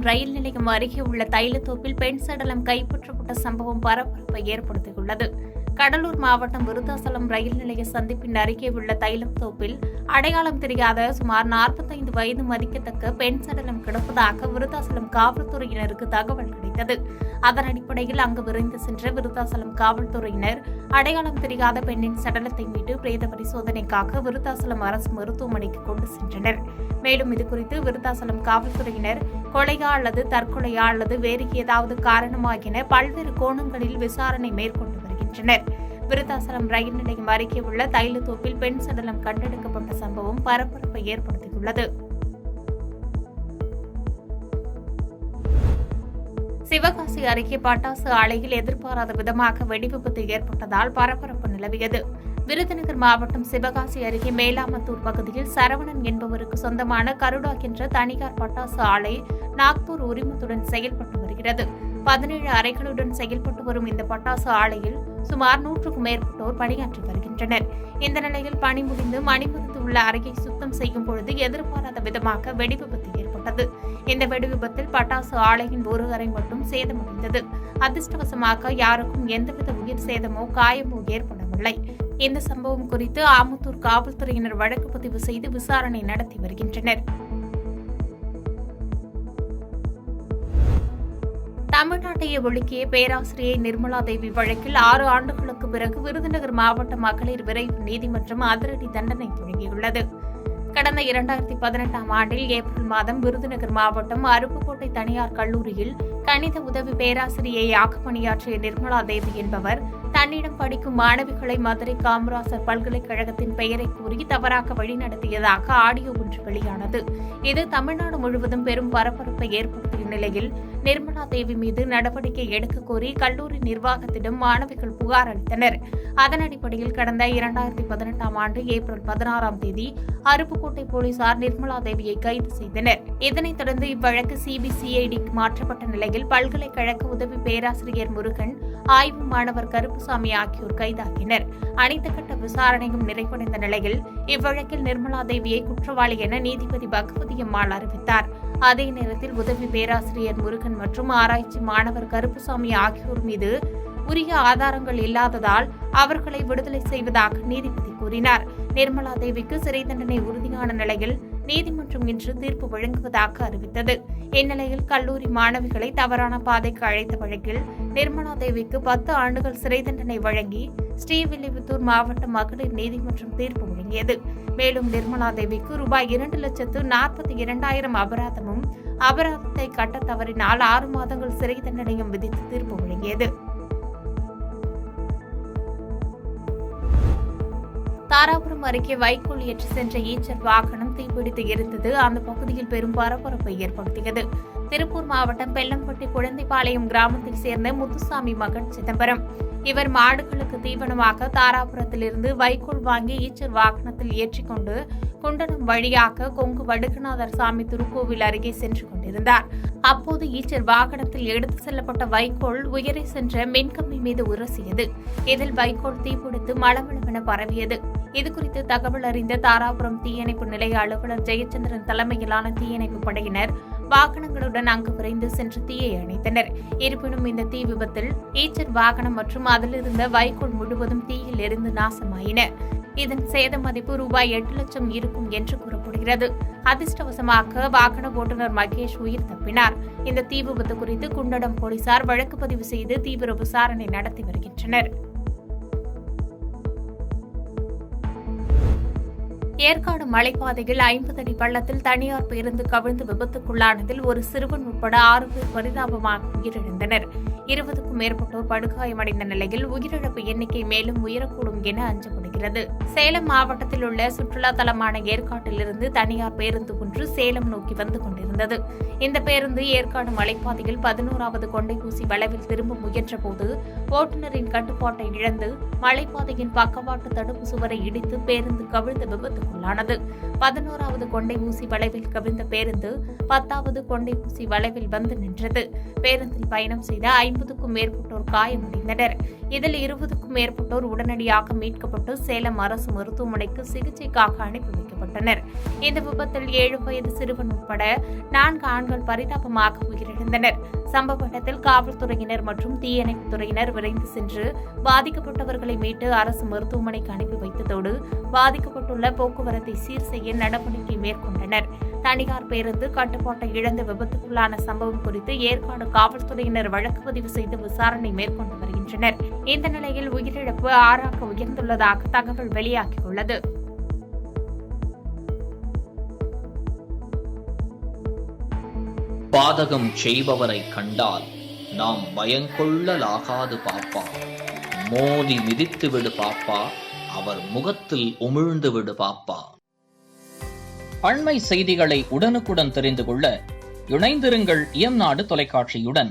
விருத்தாசலம் ரயில் நிலையம் அருகே உள்ள தைலத்தோப்பில் பெண் சடலம் கைப்பற்றப்பட்ட சம்பவம் பரபரப்பை ஏற்படுத்தியுள்ளது. கடலூர் மாவட்டம் விருத்தாசலம் ரயில் நிலைய சந்திப்பின் அருகே உள்ள தைலத்தோப்பில் அடையாளம் தெரியாத சுமார் 45 வயது மதிக்கத்தக்க பெண் சடலம் கிடப்பதாக விருத்தாசலம் காவல்துறையினருக்கு தகவல் கிடைத்தது. அதன் அடிப்படையில் அங்கு விரைந்து சென்ற விருத்தாசலம் காவல்துறையினர் அடையாளம் தெரியாத பெண்ணின் சடலத்தை மீட்டு பிரேத பரிசோதனைக்காக விருத்தாசலம் அரசு மருத்துவமனைக்கு கொண்டு சென்றனர். மேலும் இதுகுறித்து விருத்தாசலம் காவல்துறையினர் கொலையா அல்லது தற்கொலையா அல்லது வேறு ஏதாவது காரணமா என பல்வேறு கோணங்களில் விசாரணை மேற்கொண்டு வருகின்றனர். விருத்தாசலம் ரயில் நிலையம் அருகே உள்ள தைலத்தோப்பில் பெண் சடலம் கண்டெடுக்கப்பட்ட சம்பவம் பரபரப்பை ஏற்படுத்தியுள்ளது. சிவகாசி அருகே பட்டாசு ஆலையில் எதிர்பாராத விதமாக வெடிவிபத்து ஏற்பட்டதால் பரபரப்பு நிலவியது. விருதுநகர் மாவட்டம் சிவகாசி அருகே மேலாமத்தூர் பகுதியில் சரவணன் என்பவருக்கு சொந்தமான கருடா என்ற தனியார் பட்டாசு ஆலை நாக்பூர் உரிமத்துடன் செயல்பட்டு வருகிறது. 17 அறைகளுடன் செயல்பட்டு வரும் இந்த பட்டாசு ஆலையில் சுமார் 100க்கும் மேற்பட்டோர் பணியாற்றி வருகின்றனர். இந்த நிலையில் பணி முடிந்து மணிமருந்து உள்ள அறையை சுத்தம் செய்யும் பொழுது எதிர்பாராத விதமாக வெடிவிபத்து ஏற்பட்டது. இந்த வெடிவிபத்தில் பட்டாசு ஆலையின் ஒரு அறை மட்டும் சேதமடைந்தது. அதிர்ஷ்டவசமாக யாருக்கும் எந்தவித உயிர் சேதமோ காயமோ ஏற்படவில்லை. இந்த சம்பவம் குறித்து ஆமுத்தூர் காவல்துறையினர் வழக்கு பதிவு செய்து விசாரணை நடத்தி வருகின்றனர். தமிழ்நாட்டையே ஒழுக்கிய பேராசிரியை நிர்மலா தேவி வழக்கில் 6 ஆண்டுகளுக்கு பிறகு விருதுநகர் மாவட்ட மகளிர் விரைவு நீதிமன்றம் அதிரடி தண்டனை வழங்கியுள்ளது. கடந்த 2018ஆம் ஆண்டில் ஏப்ரல் மாதம் விருதுநகர் மாவட்டம் அருப்புக்கோட்டை தனியார் கல்லூரியில் கணித உதவி பேராசிரியையாக பணியாற்றிய நிர்மலா தேவி என்பவர் தன்னிடம் படிக்கும் மாணவிகளை மதுரை காமராசர் பல்கலைக்கழகத்தின் பெயரை கூறி தவறாக வழிநடத்தியதாக ஆடியோ ஒன்று வெளியானது. இது தமிழ்நாடு முழுவதும் பெரும் பரபரப்பை ஏற்படுத்திய நிலையில் நிர்மலா தேவி மீது நடவடிக்கை எடுக்க கோரி கல்லூரி நிர்வாகத்திடம் மாணவிகள் புகார் அளித்தனர். அதன் அடிப்படையில் கடந்த 2018ஆம் ஆண்டு ஏப்ரல் 16ஆம் தேதி அருப்புக்கோட்டை போலீசார் நிர்மலா தேவியை கைது செய்தனர். இதனைத் தொடர்ந்து இவ்வழக்கு சிபிசிஐடிக்கு மாற்றப்பட்ட நிலையில் பல்கலைக்கழக உதவி பேராசிரியர் முருகன், ஆய்வு மாணவர் கருப்புசாமி ஆகியோர் கைதாகினர். அனைத்து கட்ட விசாரணையும் நிறைவடைந்த நிலையில் இவ்வழக்கில் நிர்மலா தேவியை குற்றவாளி என நீதிபதி பகவதி அம்மாள் அறிவித்தார். அதே நேரத்தில் உதவி பேராசிரியர் முருகன் மற்றும் ஆராய்ச்சி மாணவர் கருப்புசாமி ஆகியோர் மீது உரிய ஆதாரங்கள் இல்லாததால் அவர்களை விடுதலை செய்வதாக நீதிபதி கூறினார். நிர்மலா தேவிக்கு சிறை தண்டனை உறுதியான நிலையில் நீதிமன்றம் இன்று தீர்ப்பு வழங்குவதாக அறிவித்தது. இந்நிலையில் கல்லூரி மாணவிகளை தவறான பாதைக்கு அழைத்த வழக்கில் நிர்மலா தேவிக்கு 10 ஆண்டுகள் சிறை தண்டனை வழங்கி ஸ்ரீவில்லிபுத்தூர் மாவட்ட மகளிர் நீதிமன்றம் தீர்ப்பு வழங்கியது. மேலும் நிர்மலா தேவிக்கு ரூபாய் 2,42,000 அபராதமும், அபராதத்தை கட்ட தவறினால் 6 மாதங்கள் சிறை தண்டனையும் விதித்து தீர்ப்பு வழங்கியது. தாராபுரம் அருகே வைக்கோல் ஏற்றி சென்ற ஈச்சர் வாகனம் தீப்பிடித்து எரிந்தது அந்த பகுதியில் பெரும் பரபரப்பை ஏற்படுத்தியது. திருப்பூர் மாவட்டம் பெல்லம்பட்டி குழந்தைபாளையம் கிராமத்தைச் சேர்ந்த முத்துசாமி மகன் சிதம்பரம். இவர் மாடுகளுக்கு தீவனமாக தாராபுரத்திலிருந்து வைக்கோல் வாங்கி ஈச்சர் வாகனத்தில் ஏற்றிக்கொண்டு குண்டடம் வழியாக கொங்கு வடுகநாதர் சாமி திருக்கோவில் அருகே சென்று கொண்டிருந்தார். அப்போது ஈச்சர் வாகனத்தில் எடுத்து செல்லப்பட்ட வைக்கோல் உயரே சென்ற மின்கம்பி மீது உரசியது. இதில் வைக்கோல் தீப்பிடித்து மளமளவென பரவியது. இதுகுறித்து தகவல் அறிந்த தாராபுரம் தீயணைப்பு நிலைய அலுவலர் ஜெயச்சந்திரன் தலைமையிலான தீயணைப்பு படையினர் வாகனங்களுடன் அங்கு விரைந்து சென்று தீயை அணைத்தனர். இருப்பினும் இந்த தீ விபத்தில் ஈச்சர் வாகனம் மற்றும் அதிலிருந்த வைக்கோல் முழுவதும் தீயில் எரிந்து நாசமாயின. இதன் சேத மதிப்பு ரூபாய் 8 லட்சம் இருக்கும் என்று கூறப்படுகிறது. அதிர்ஷ்டவசமாக வாகன ஓட்டுநர் மகேஷ் உயிர் தப்பினார். இந்த தீ விபத்து குறித்து குண்டடம் போலீசார் வழக்கு பதிவு செய்து தீவிர விசாரணை நடத்தி வருகின்றனர். ஏற்காடு மலைப்பாதையில் 50 அடி பள்ளத்தில் தனியார் பேருந்து கவிழ்ந்து விபத்துக்குள்ளானதில் ஒரு சிறுவன் உட்பட 6 பேர் பரிதாபமாக உயிரிழந்தனர். 20க்கும் மேற்பட்டோர் படுகாயமடைந்த நிலையில் உயிரிழப்பு எண்ணிக்கை மேலும் உயரக்கூடும் என அஞ்சப்படுகிறது. சேலம் மாவட்டத்தில் உள்ள சுற்றுலா தலமான ஏற்காட்டிலிருந்து தனியார் பேருந்து ஒன்று சேலம் நோக்கி வந்து கொண்டிருந்தது. இந்த பேருந்து ஏற்காடு மலைப்பாதையில் 11வது கொண்டைஊசி வளைவில் திரும்ப முயன்றபோது ஓட்டுநரின் கட்டுப்பாட்டை இழந்து மலைப்பாதையின் பக்கவாட்டு தடுப்பு சுவரை இடித்து பேருந்து கவிழ்ந்த விபத்துக்குள்ளானது. 11வது கொண்டைஊசி வளைவில் கவிழ்ந்த பேருந்து 10வது கொண்டைஊசி வளைவில் வந்து நின்றது. பேருந்தில் பயணம் செய்த 50 50க்கும் மேற்பட்டோர் காயமடைந்தனர். இதில் 20க்கும் மேற்பட்டோர் உடனடியாக மீட்கப்பட்டு சேலம் அரசு மருத்துவமனைக்கு சிகிச்சைக்காக அனுப்பி வைக்கப்பட்டனர். இந்த விபத்தில் 7 வயது சிறுவன் உட்பட 4 ஆண்கள் பரிதாபமாக உயிரிழந்தனர். சம்பவ இடத்தில் காவல்துறையினர் மற்றும் தீயணைப்புத் துறையினர் விரைந்து சென்று பாதிக்கப்பட்டவர்களை மீட்டு அரசு மருத்துவமனைக்கு அனுப்பி வைத்ததோடு பாதிக்கப்பட்டுள்ள போக்குவரத்தை சீர் செய்ய நடவடிக்கை மேற்கொண்டனர். தனியார் பேருந்து கட்டுப்பாட்டை இழந்த விபத்துக்குள்ளான சம்பவம் குறித்து ஏற்காடு காவல்துறையினர் வழக்கு பதிவு செய்து விசாரணை மேற்கொண்டு வருகின்றனர். இந்த நிலையில் உயிரிழப்பு 6ஆக உயர்ந்துள்ளதாக தகவல் வெளியாகியுள்ளது. பாதகம் செய்பவரை கண்டால் நாம் பயங்கொள்ளலாகாது பாப்பா. மோதி மிதித்து விடு பாப்பா, அவர் முகத்தில் உமிழ்ந்து விடு பாப்பா. அண்மை செய்திகளை உடனுக்குடன் தெரிந்து கொள்ள இணைந்திருங்கள் இயம்நாடு தொலைக்காட்சியுடன்.